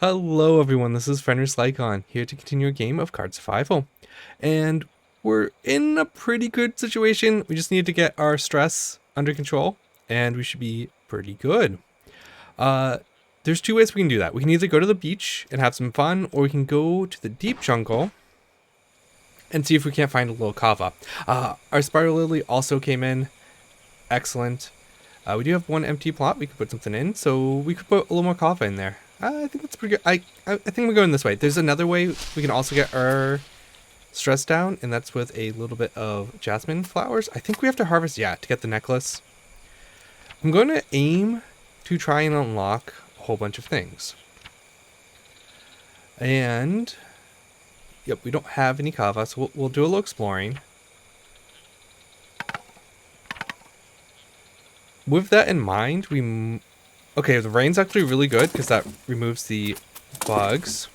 Hello everyone, this is Fenris Lycon, here to continue a game of Card Survival. And we're in a pretty good situation. We just need to get our stress under control, and we should be pretty good. There's two ways we can do that. We can either go to the beach and have some fun, or we can go to the deep jungle and see if we can't find a little kava. Our spiral lily also came in. Excellent. We do have one empty plot we could put something in, so we could put a little more kava in there. I think that's pretty good. I think we're going this way. There's another way we can also get our stress down, and that's with a little bit of jasmine flowers. I think we have to harvest, yeah, to get the necklace. I'm going to aim to try and unlock a whole bunch of things. And, yep, we don't have any kava, so we'll do a little exploring. With that in mind, okay, the rain's actually really good because that removes the bugs.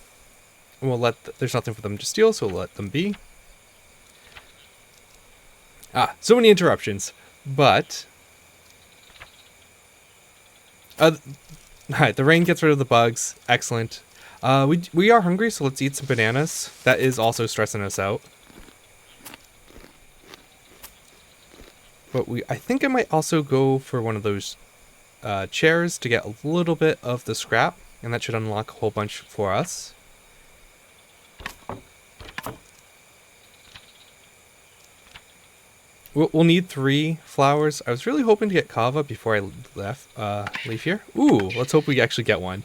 And we'll there's nothing for them to steal, so we'll let them be. So many interruptions. But alright, the rain gets rid of the bugs. Excellent. We are hungry, so let's eat some bananas. That is also stressing us out. But I think I might also go for one of those chairs to get a little bit of the scrap, and that should unlock a whole bunch for us. We'll need 3 flowers. I was really hoping to get kava before I leave here. Ooh, let's hope we actually get one.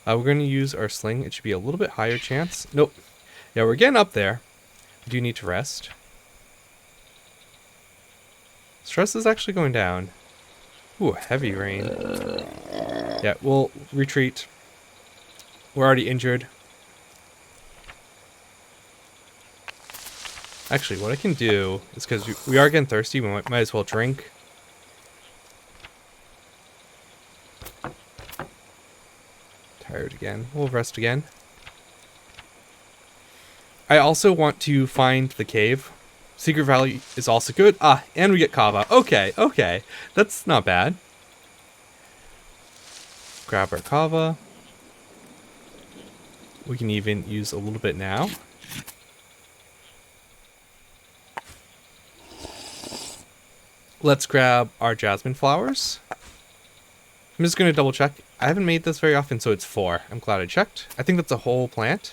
We're going to use our sling. It should be a little bit higher chance. Nope. Yeah, we're getting up there. We do need to rest. Stress is actually going down. Ooh, heavy rain. Yeah, we'll retreat. We're already injured. Actually, what I can do is, because we are getting thirsty, we might as well drink. Tired again. We'll rest again. I also want to find the cave. Secret Valley is also good. And we get kava. Okay. That's not bad. Grab our kava. We can even use a little bit now. Let's grab our jasmine flowers. I'm just going to double check. I haven't made this very often, so it's 4. I'm glad I checked. I think that's a whole plant.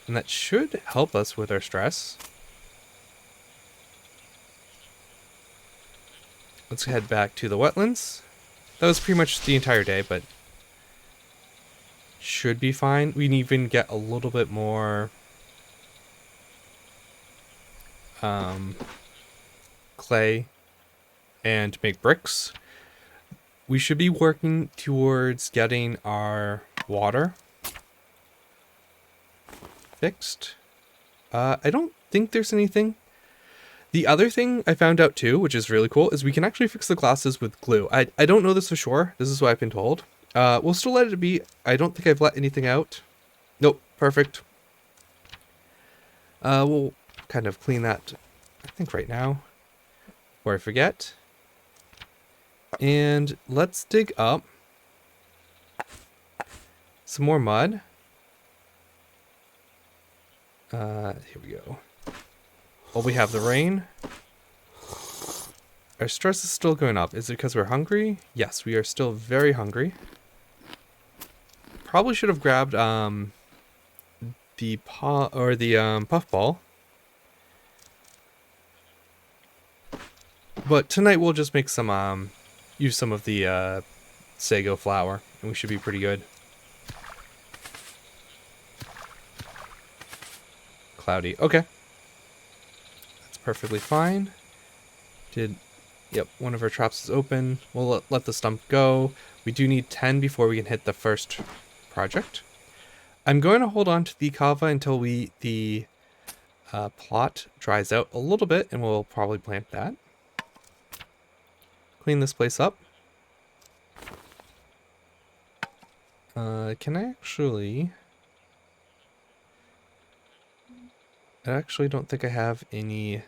And that should help us with our stress. Let's head back to the wetlands. That was pretty much the entire day, but should be fine. We can even get a little bit more clay and make bricks. We should be working towards getting our water fixed. I don't think there's anything. The other thing I found out too, which is really cool, is we can actually fix the glasses with glue. I don't know this for sure. This is what I've been told. We'll still let it be. I don't think I've let anything out. Nope, perfect. We'll kind of clean that, I think, right now, before I forget. And let's dig up some more mud. Here we go. Well, we have the rain. Our stress is still going up. Is it because we're hungry? Yes, we are still very hungry. Probably should have grabbed the puffball. But tonight we'll just make some use some of the sago flour, and we should be pretty good. Cloudy. Okay. That's perfectly fine. Yep, one of our traps is open. We'll let the stump go. We do need 10 before we can hit the first project. I'm going to hold on to the kava until the plot dries out a little bit, and we'll probably plant that. Clean this place up. Can I actually... I actually don't think I have any...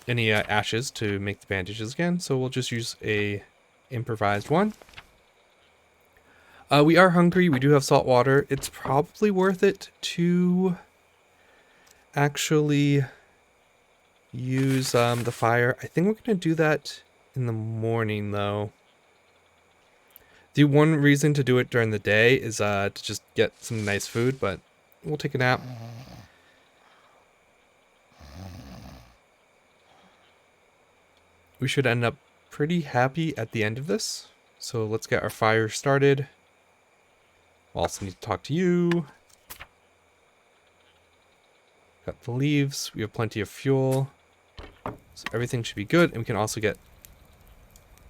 any ashes to make the bandages again, so we'll just use a improvised one. We are hungry. We do have salt water. It's probably worth it to actually use the fire. I think we're going to do that in the morning, though. The one reason to do it during the day is to just get some nice food, but we'll take a nap. We should end up pretty happy at the end of this. So let's get our fire started. We'll also need to talk to you. Got the leaves. We have plenty of fuel. So everything should be good. And we can also get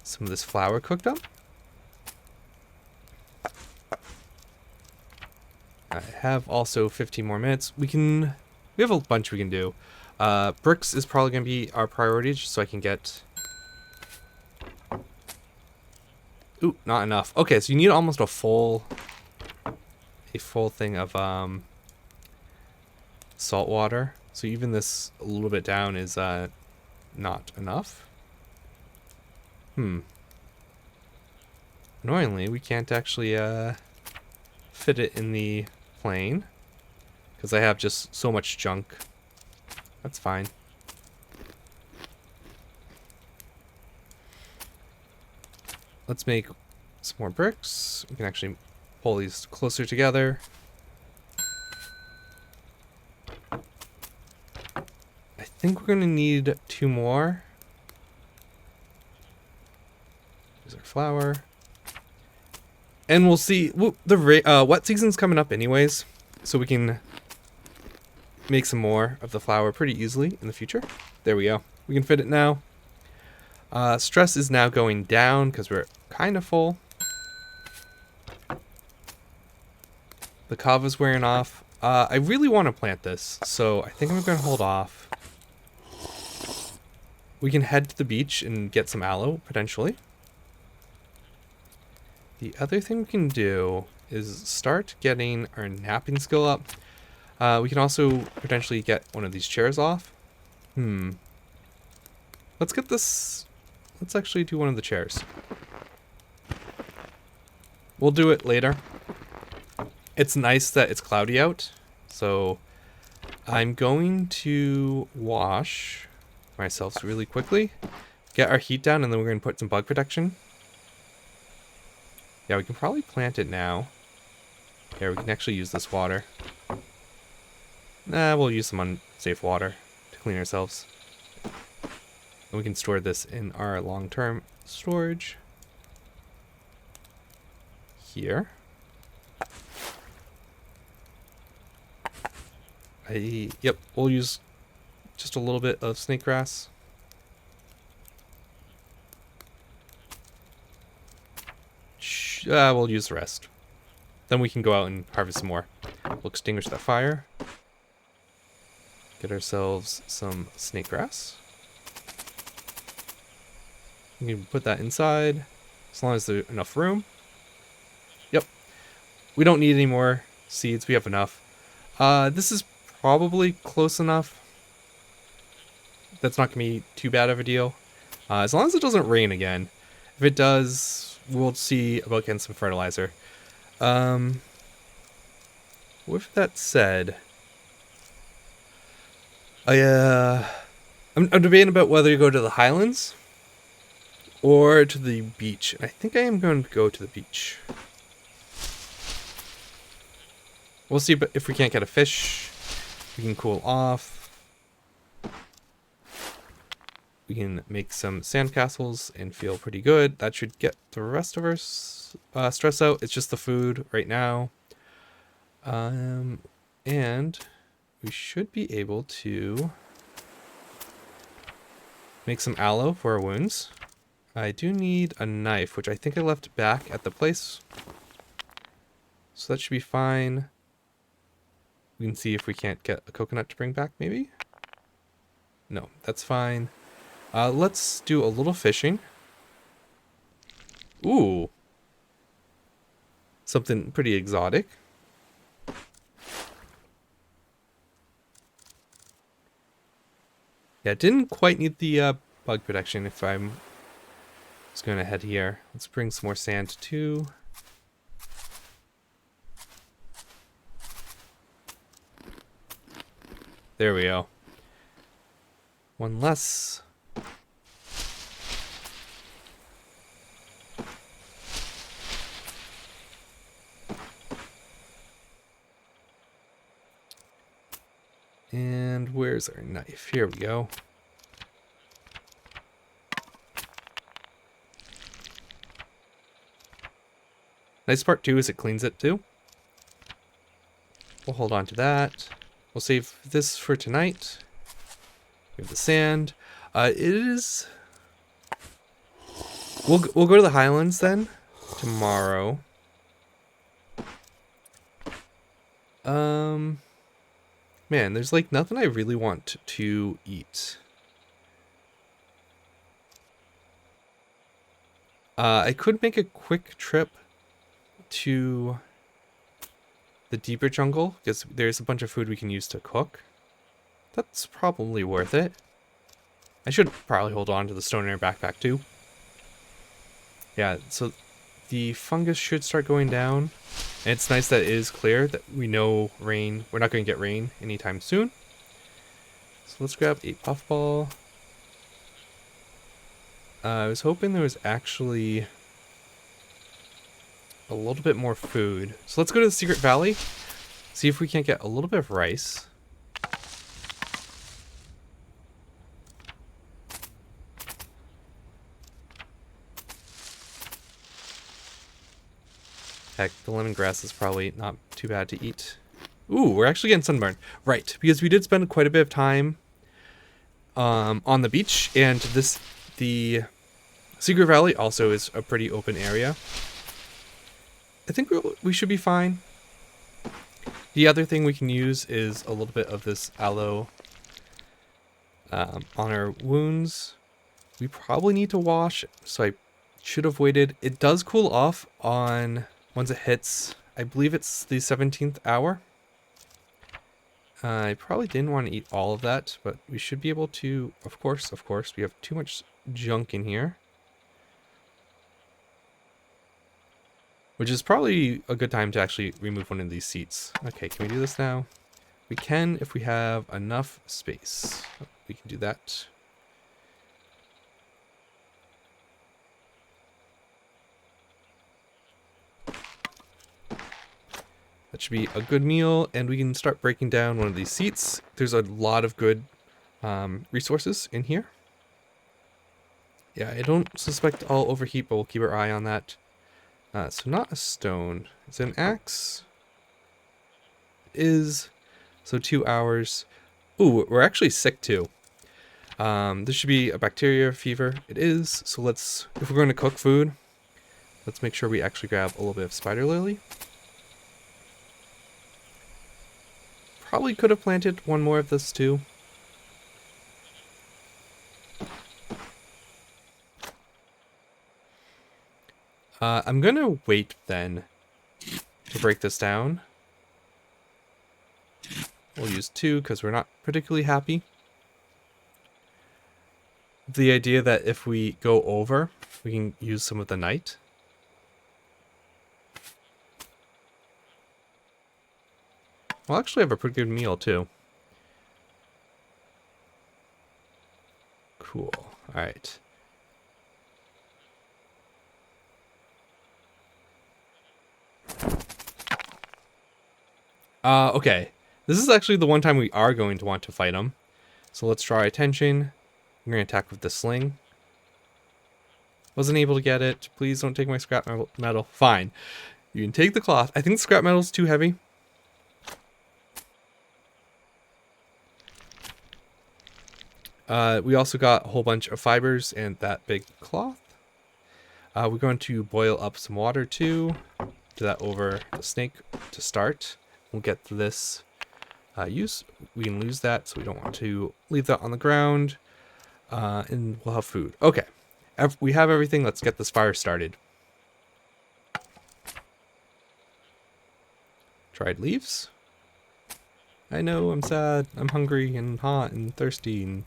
some of this flour cooked up. I have also 15 more minutes. We have a bunch we can do. Bricks is probably going to be our priority, just so I can get... Ooh, not enough. Okay, so you need almost a full thing of salt water. So even this a little bit down is not enough. Annoyingly, we can't actually fit it in the plane because I have just so much junk. That's fine. Let's make some more bricks. We can actually pull these closer together. I think we're going to need 2 more. Here's our flour. And we'll see. The wet season's coming up anyways, so we can make some more of the flour pretty easily in the future. There we go. We can fit it now. Stress is now going down because we're kind of full. The kava's wearing off. I really want to plant this, so I think I'm going to hold off. We can head to the beach and get some aloe, potentially. The other thing we can do is start getting our napping skill up. We can also potentially get one of these chairs off. Let's get this... Let's actually do one of the chairs. We'll do it later. It's nice that it's cloudy out, so I'm going to wash myself really quickly, get our heat down, and then we're going to put some bug protection. Yeah, we can probably plant it now. Here, we can actually use this water. Nah, we'll use some unsafe water to clean ourselves. And we can store this in our long-term storage. Here. Yep, we'll use just a little bit of snake grass. We'll use the rest. Then we can go out and harvest some more. We'll extinguish that fire. Get ourselves some snake grass. We can put that inside, as long as there's enough room. Yep. We don't need any more seeds. We have enough. This is probably close enough. That's not going to be too bad of a deal. As long as it doesn't rain again. If it does, we'll see about getting some fertilizer. With that said, I'm debating about whether to go to the Highlands or to the beach. I think I am going to go to the beach. We'll see if we can't get a fish. We can cool off. We can make some sandcastles and feel pretty good. That should get the rest of our stress out. It's just the food right now. And we should be able to make some aloe for our wounds. I do need a knife, which I think I left back at the place. So that should be fine. We can see if we can't get a coconut to bring back, maybe? No, that's fine. Let's do a little fishing. Ooh. Something pretty exotic. Yeah, didn't quite need the bug protection if I'm just going to head here. Let's bring some more sand too. There we go. One less. And where's our knife? Here we go. Nice part too is it cleans it too. We'll hold on to that. We'll save this for tonight. We have the sand. It is... We'll go to the Highlands then tomorrow. Man, there's like nothing I really want to eat. I could make a quick trip to the deeper jungle because there's a bunch of food we can use to cook. That's probably worth it. I should probably hold on to the stone in our backpack too. Yeah, so the fungus should start going down. And it's nice that it is clear that we know rain. We're not going to get rain anytime soon. So let's grab a puffball. I was hoping there was actually a little bit more food. So let's go to the Secret Valley. See if we can't get a little bit of rice. Heck, the lemongrass is probably not too bad to eat. Ooh, we're actually getting sunburned. Right, because we did spend quite a bit of time on the beach, and the Secret Valley also is a pretty open area. I think we should be fine. The other thing we can use is a little bit of this aloe on our wounds. We probably need to wash, so I should have waited. It does cool off on once it hits, I believe it's the 17th hour. I probably didn't want to eat all of that, but we should be able to, of course, we have too much junk in here. Which is probably a good time to actually remove one of these seats. Okay, can we do this now? We can if we have enough space. We can do that. That should be a good meal, and we can start breaking down one of these seats. There's a lot of good resources in here. Yeah, I don't suspect I'll overheat, but we'll keep our eye on that. So not a stone. It's an axe. It is. So 2 hours. Ooh, we're actually sick too. This should be a bacteria fever. It is. So if we're going to cook food, let's make sure we actually grab a little bit of spider lily. Probably could have planted one more of this too. I'm gonna wait then to break this down. We'll use 2 because we're not particularly happy. The idea that if we go over, we can use some of the night. We'll actually have a pretty good meal too. Cool. Alright. Okay. This is actually the one time we are going to want to fight him. So let's draw attention. I'm going to attack with the sling. Wasn't able to get it. Please don't take my scrap metal. Fine. You can take the cloth. I think the scrap metal is too heavy. We also got a whole bunch of fibers and that big cloth. We're going to boil up some water too. Do that over the snake to start. We'll get this use. We can lose that, so we don't want to leave that on the ground. And we'll have food. Okay. We have everything. Let's get this fire started. Dried leaves. I know, I'm sad. I'm hungry and hot and thirsty and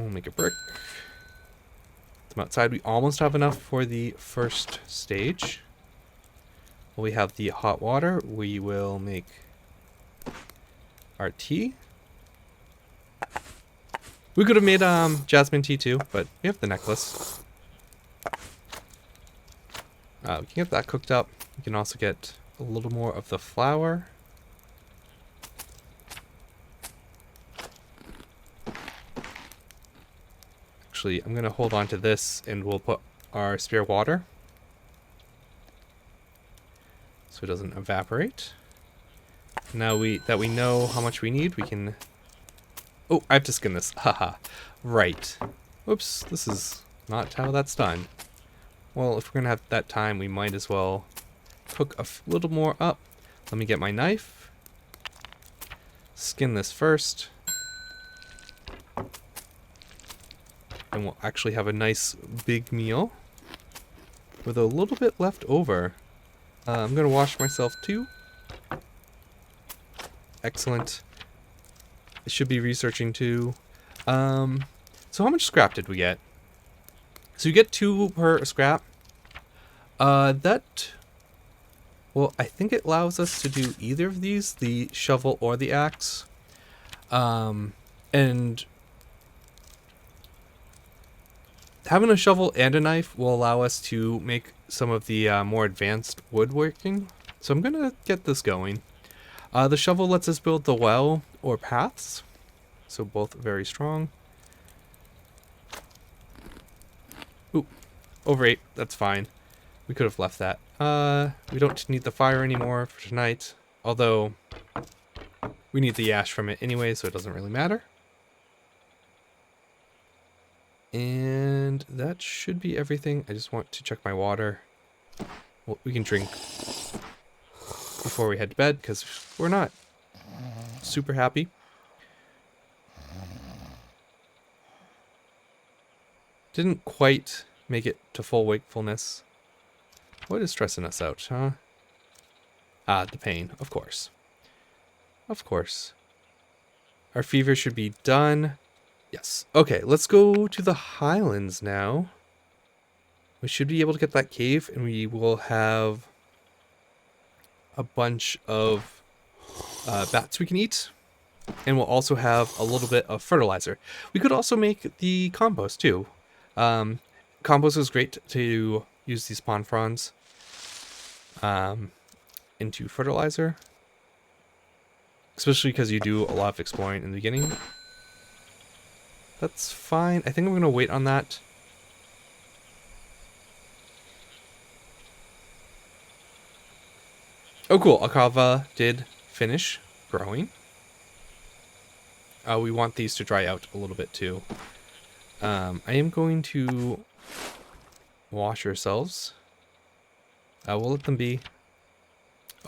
We'll make a brick. From outside, we almost have enough for the first stage. We have the hot water. We will make our tea. We could have made jasmine tea too, but we have the necklace. We can get that cooked up. We can also get a little more of the flour. Actually, I'm going to hold on to this and we'll put our spare water so it doesn't evaporate. Now that we know how much we need, we can... Oh, I have to skin this. Haha. Right. Whoops, this is not how that's done. Well, if we're going to have that time, we might as well cook a little more up. Let me get my knife. Skin this first. And we'll actually have a nice big meal with a little bit left over. I'm going to wash myself too. Excellent. I should be researching too. So how much scrap did we get? So you get 2 per scrap. Well, I think it allows us to do either of these, the shovel or the axe. And having a shovel and a knife will allow us to make some of the more advanced woodworking. So I'm going to get this going. The shovel lets us build the well or paths. So both very strong. Ooh, over 8. That's fine. We could have left that. We don't need the fire anymore for tonight. Although, we need the ash from it anyway, so it doesn't really matter. And that should be everything. I just want to check my water. Well, we can drink before we head to bed, because we're not super happy. Didn't quite make it to full wakefulness. What is stressing us out, huh? Ah, the pain, of course. Of course. Our fever should be done. Yes. Okay, let's go to the Highlands now. We should be able to get that cave, and we will have a bunch of bats we can eat. And we'll also have a little bit of fertilizer. We could also make the compost too. Compost is great to use these spawn fronds into fertilizer. Especially because you do a lot of exploring in the beginning. That's fine. I think I'm going to wait on that. Oh, cool. Akava did finish growing. We want these to dry out a little bit too. I am going to wash ourselves. We'll let them be.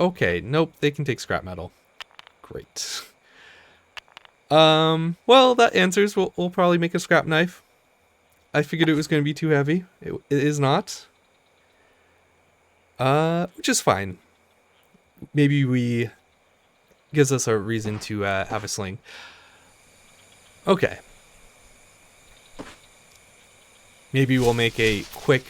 Okay, nope, they can take scrap metal. Great. Well, that answers. We'll probably make a scrap knife. I figured it was going to be too heavy. It is not. Which is fine. Maybe gives us a reason to have a sling. Okay. Maybe we'll make a quick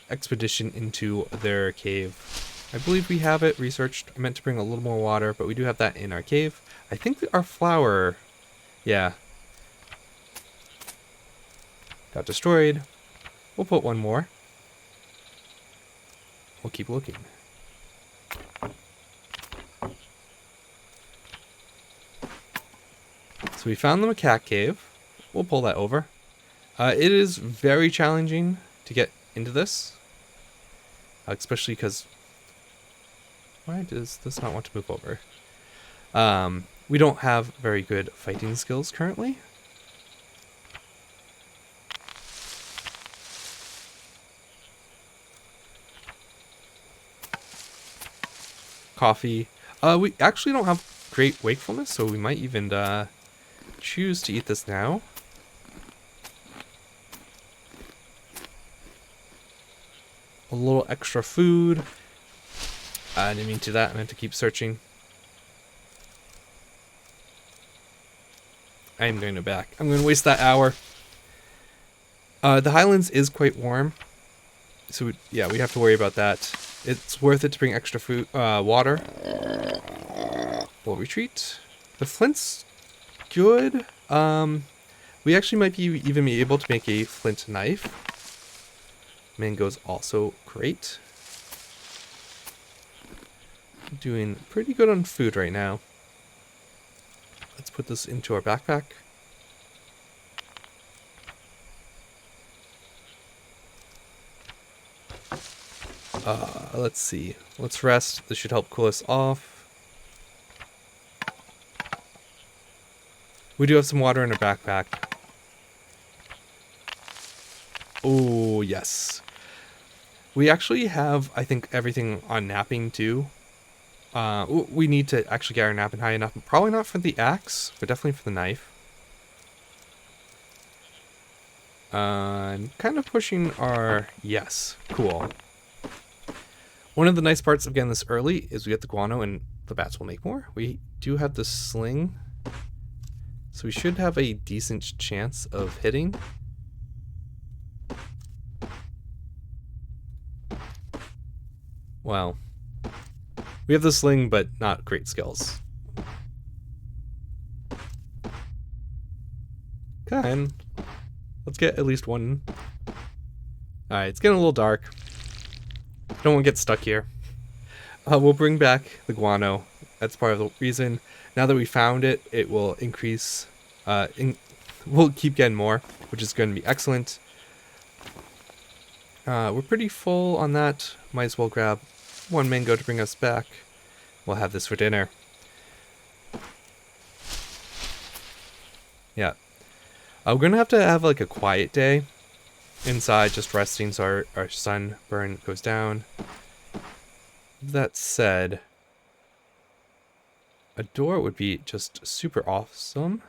expedition into their cave. I believe we have it researched. I meant to bring a little more water, but we do have that in our cave. I think our flour, yeah, got destroyed. We'll put one more. We'll keep looking. So we found the macaque cave. We'll pull that over. It is very challenging to get into this. Especially because... Why does this not want to move over? We don't have very good fighting skills currently. Coffee. We actually don't have great wakefulness, so we might even choose to eat this now. A little extra food. I didn't mean to do that. I meant to keep searching. I am going to back. I'm going to waste that hour. The Highlands is quite warm, so yeah, we have to worry about that. It's worth it to bring extra food, water. We'll retreat. The flint's good. We actually might even be able to make a flint knife. Mango's also great. Doing pretty good on food right now. Let's put this into our backpack. Let's see. Let's rest. This should help cool us off. We do have some water in our backpack. Oh, yes. We actually have, I think, everything on napping too. We need to actually get our napping high enough. Probably not for the axe, but definitely for the knife. I'm kind of pushing our... Yes, cool. One of the nice parts of getting this early is we get the guano and the bats will make more. We do have the sling, so we should have a decent chance of hitting. Well, we have the sling, but not great skills. Come on. Let's get at least one. Alright, it's getting a little dark. Don't want to get stuck here. We'll bring back the guano. That's part of the reason. Now that we found it, it will increase. We'll keep getting more, which is going to be excellent. We're pretty full on that. Might as well grab one mango to bring us back. We'll have this for dinner. Yeah. We're going to have like a quiet day inside, just resting so our sunburn goes down. That said, a door would be just super awesome.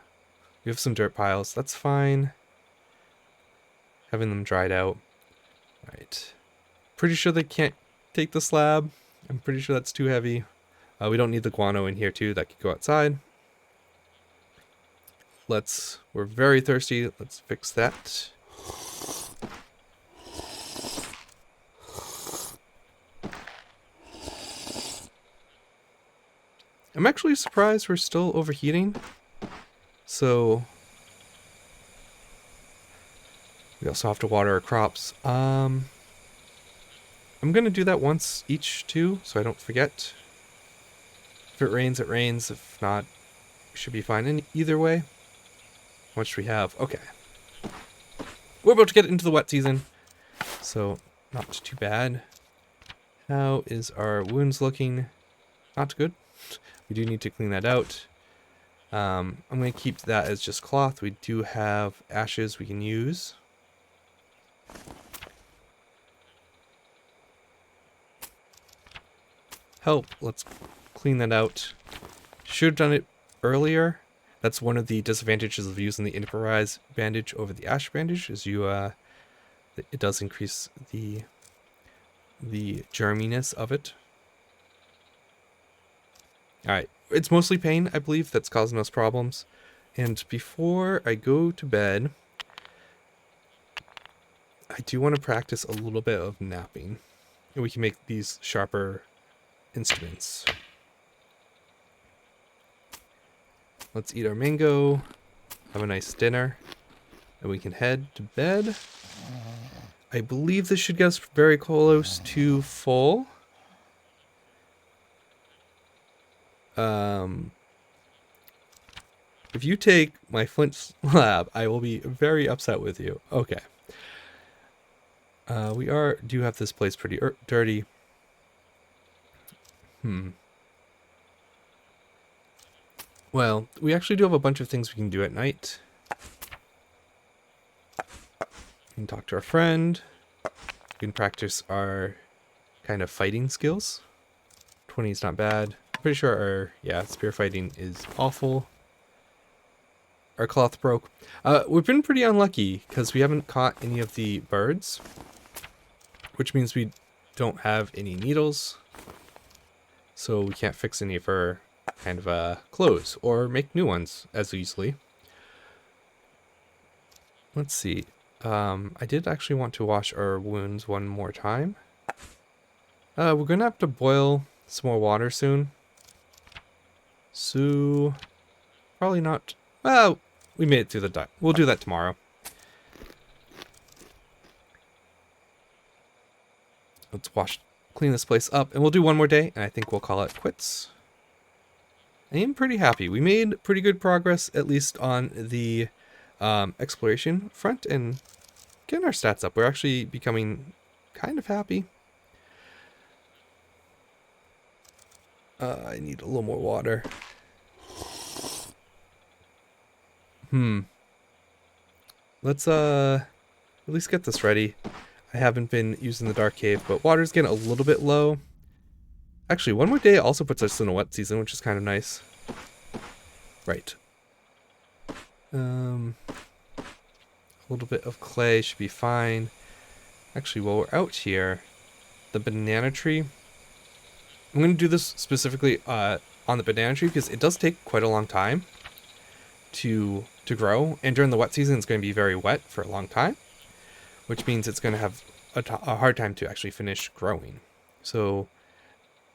We have some dirt piles. That's fine. Having them dried out. Right. Pretty sure they can't take the slab. I'm pretty sure that's too heavy. We don't need the guano in here too. That could go outside. We're very thirsty. Let's fix that. I'm actually surprised we're still overheating. So we also have to water our crops. I'm gonna do that once each too, so I don't forget. If it rains, it rains. If not, we should be fine in either way. How much do we have? Okay. We're about to get into the wet season, so not too bad. How is our wounds looking? Not good. We do need to clean that out. I'm going to keep that as just cloth. We do have ashes we can use. Help. Let's clean that out. Should have done it earlier. That's one of the disadvantages of using the Enterprise bandage over the ash bandage, is it does increase the germiness of it. Alright, it's mostly pain, I believe, that's causing us problems. And before I go to bed, I do want to practice a little bit of napping. And we can make these sharper instruments. Let's eat our mango, have a nice dinner, and we can head to bed. I believe this should get us very close to full. If you take my flint slab, I will be very upset with you. Okay. We do have this place pretty dirty. Well, we actually do have a bunch of things we can do at night. We can talk to our friend. We can practice our kind of fighting skills. 20 is not bad. I'm pretty sure our, spear fighting is awful. Our cloth broke. We've been pretty unlucky because we haven't caught any of the birds, which means we don't have any needles. So we can't fix any of our kind of clothes or make new ones as easily. Let's see. I did actually want to wash our wounds one more time. We're gonna have to boil some more water soon. So, probably not. Well, we made it through the duck. We'll do that tomorrow. Let's clean this place up, and we'll do one more day, and I think we'll call it quits. I am pretty happy. We made pretty good progress, at least on the exploration front, and getting our stats up. We're actually becoming kind of happy. I need a little more water. Let's at least get this ready. I haven't been using the dark cave, but water's getting a little bit low. Actually, one more day also puts us in a wet season, which is kind of nice. Right. A little bit of clay should be fine. Actually, while we're out here, the banana tree. I'm going to do this specifically on the banana tree because it does take quite a long time to grow, and during the wet season it's going to be very wet for a long time, which means it's going to have a hard time to actually finish growing. So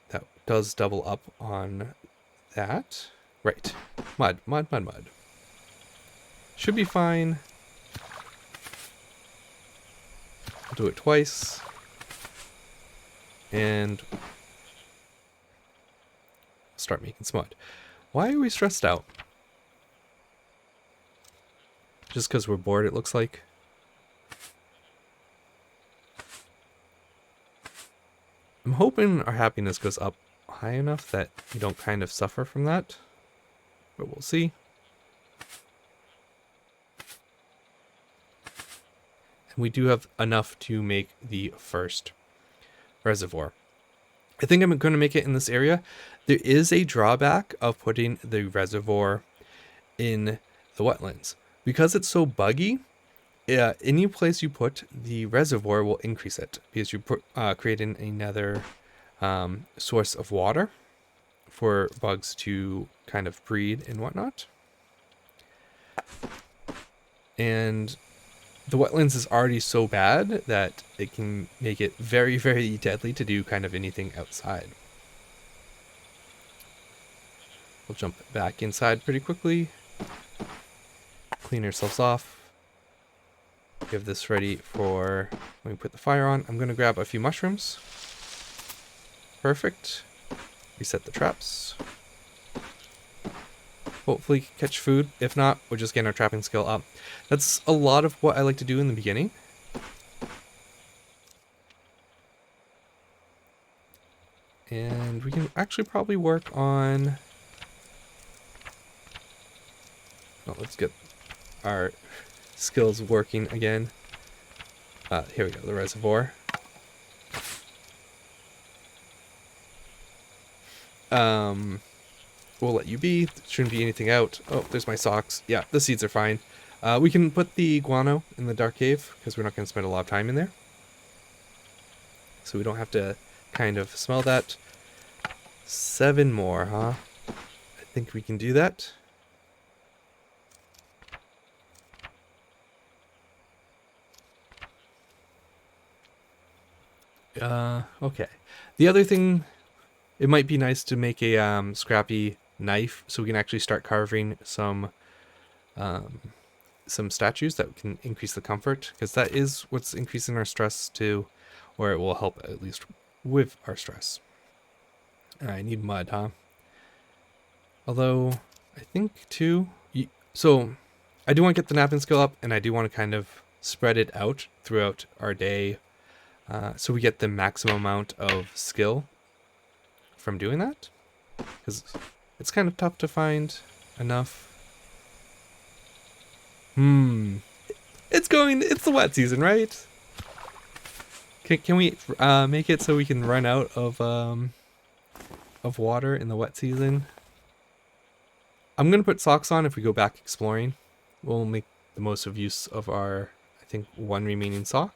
that does double up on that. Right. Mud. Should be fine. I'll do it twice. And start making some mud. Why are we stressed out? Just because we're bored, it looks like. I'm hoping our happiness goes up high enough that we don't kind of suffer from that. But we'll see. And we do have enough to make the first reservoir. I think I'm going to make it in this area. There is a drawback of putting the reservoir in the wetlands. Because it's so buggy, any place you put the reservoir will increase it. Because you're creating another source of water for bugs to kind of breed and whatnot. And the wetlands is already so bad that it can make it very, very deadly to do kind of anything outside. We'll jump back inside pretty quickly. Clean ourselves off. Give this ready for when we put the fire on. I'm going to grab a few mushrooms. Perfect. Reset the traps. Hopefully catch food. If not, we're just getting our trapping skill up. That's a lot of what I like to do in the beginning. And we can actually probably work on... Oh, let's get our skills working again. Here we go, the reservoir. We'll let you be. Shouldn't be anything out. Oh, there's my socks. Yeah, the seeds are fine. We can put the guano in the dark cave because we're not going to spend a lot of time in there. So we don't have to kind of smell that. 7 more, huh? I think we can do that. Okay. The other thing, it might be nice to make a scrappy knife so we can actually start carving some statues that can increase the comfort, because that is what's increasing our stress too, or it will help at least with our stress. I need mud, huh? Although I think too, so I do want to get the napping skill up, and I do want to kind of spread it out throughout our day, so we get the maximum amount of skill from doing that, because it's kind of tough to find enough. It's the wet season, right? Can we make it so we can run out of water in the wet season? I'm gonna put socks on if we go back exploring. We'll make the most of use of our, I think, 1 remaining sock.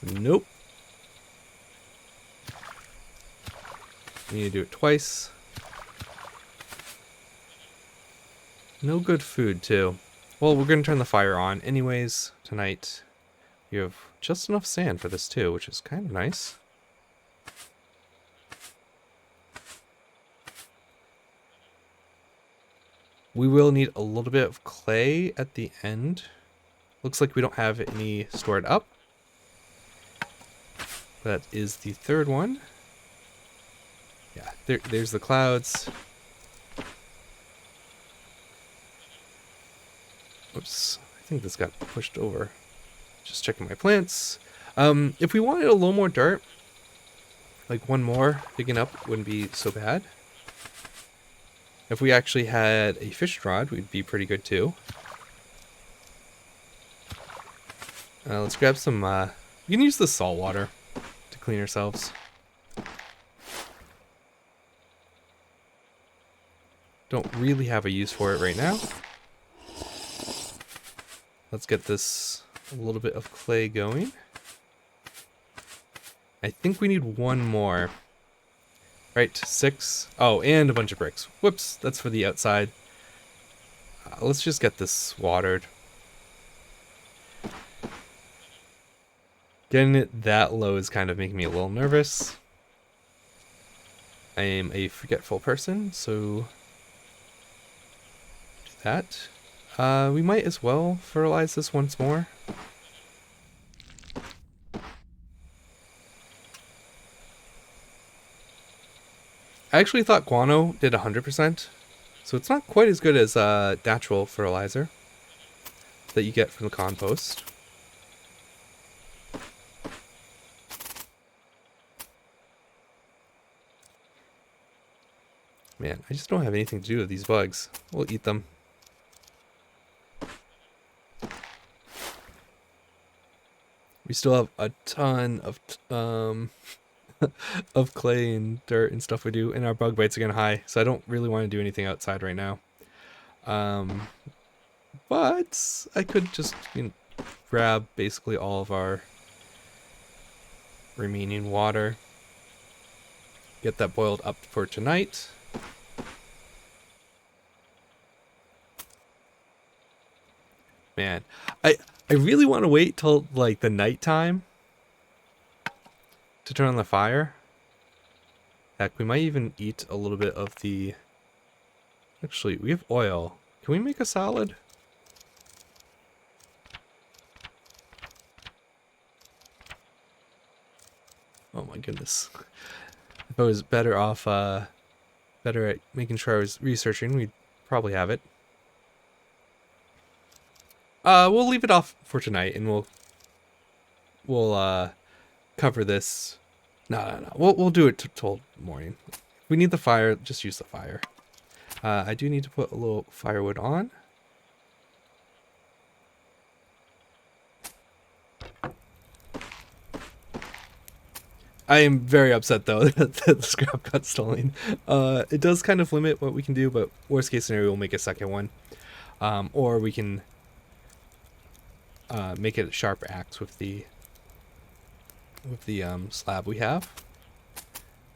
Nope. We need to do it twice. No good food, too. Well, we're going to turn the fire on anyways tonight. You have just enough sand for this, too, which is kind of nice. We will need a little bit of clay at the end. Looks like we don't have any stored up. That is the third one. Yeah, there's the clouds. Oops, I think this got pushed over. Just checking my plants. If we wanted a little more dirt, like one more digging up wouldn't be so bad. If we actually had a fish rod, we'd be pretty good too. Let's grab some, we can use the salt water to clean ourselves. Don't really have a use for it right now. Let's get this a little bit of clay going. I think we need one more. Right, 6. Oh, and a bunch of bricks. Whoops, that's for the outside. Let's just get this watered. Getting it that low is kind of making me a little nervous. I am a forgetful person, so do that. We might as well fertilize this once more. I actually thought guano did 100%, so it's not quite as good as natural fertilizer that you get from the compost. Man, I just don't have anything to do with these bugs. We'll eat them. We still have a ton of of clay and dirt and stuff we do, and our bug bites are getting high, so I don't really want to do anything outside right now. But I could just, you know, grab basically all of our remaining water, get that boiled up for tonight. Man, I really want to wait till like the nighttime to turn on the fire. Heck, we might even eat a little bit of the... Actually, we have oil. Can we make a salad? Oh my goodness. If I was better off, better at making sure I was researching, we'd probably have it. We'll leave it off for tonight, and we'll cover this. No. We'll do it till morning. If we need the fire, just use the fire. I do need to put a little firewood on. I am very upset though that the scrap got stolen. It does kind of limit what we can do, but worst case scenario, we'll make a second one, or we can make it a sharp axe with the slab we have.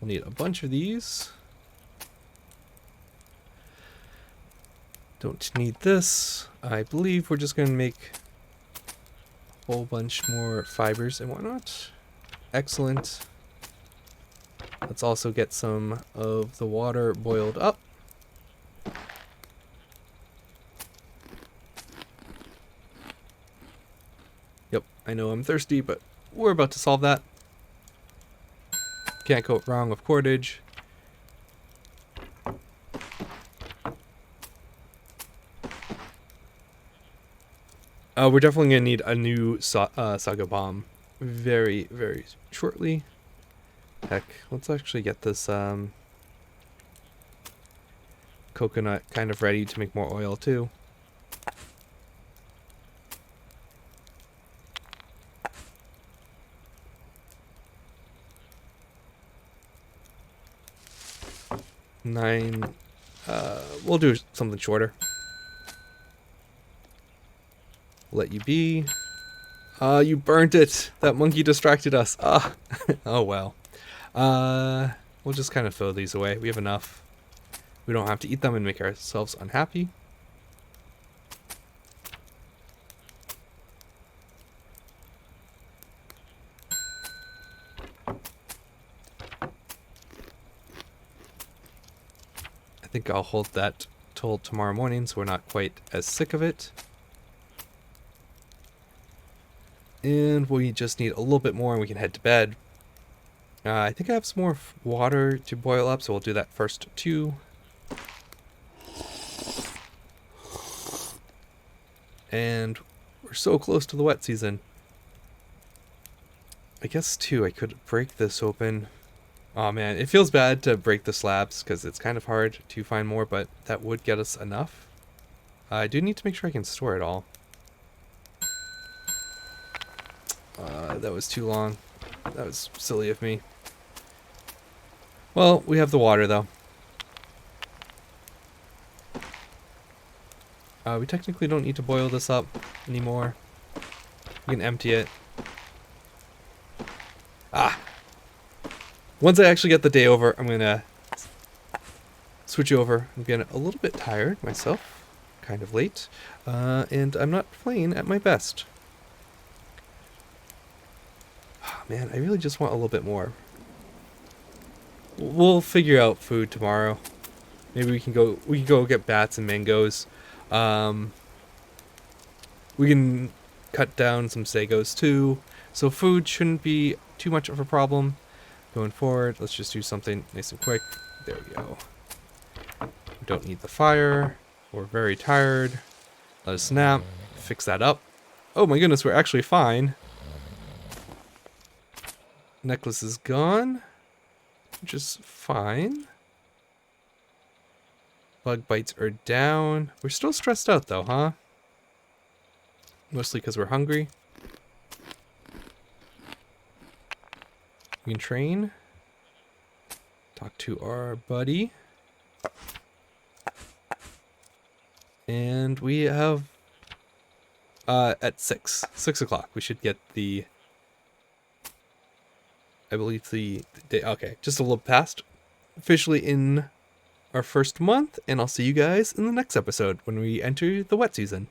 We'll need a bunch of these. Don't need this. I believe we're just going to make a whole bunch more fibers and whatnot. Excellent. Let's also get some of the water boiled up. Yep, I know I'm thirsty, but we're about to solve that. Can't go wrong with cordage. We're definitely going to need a new Saga Bomb very, very shortly. Heck, let's actually get this coconut kind of ready to make more oil too. We'll do something shorter. Let you be. You burnt it. That monkey distracted us. Oh well. we'll just kind of throw these away. We have enough. We don't have to eat them and make ourselves unhappy. I think I'll hold that till tomorrow morning so we're not quite as sick of it. And we just need a little bit more and we can head to bed. I think I have some more water to boil up, so we'll do that first too. And we're so close to the wet season. I guess too, I could break this open. Oh man, it feels bad to break the slabs because it's kind of hard to find more, but that would get us enough. I do need to make sure I can store it all. That was too long. That was silly of me. Well, we have the water though. We technically don't need to boil this up anymore. We can empty it. Once I actually get the day over, I'm gonna switch over. I'm getting a little bit tired myself, kind of late, and I'm not playing at my best. Oh, man, I really just want a little bit more. We'll figure out food tomorrow. Maybe we can go get bats and mangoes. We can cut down some sagos too. So food shouldn't be too much of a problem going forward. Let's just do something nice and quick. There we go. We don't need the fire. We're very tired. Let us nap. Fix that up. Oh my goodness, we're actually fine. Necklace is gone, which is fine. Bug bites are down. We're still stressed out though, huh? Mostly because we're hungry. We can train. Talk to our buddy. And we have at 6 o'clock we should get the, I believe the day, okay, just a little past, officially in our first month, and I'll see you guys in the next episode when we enter the wet season.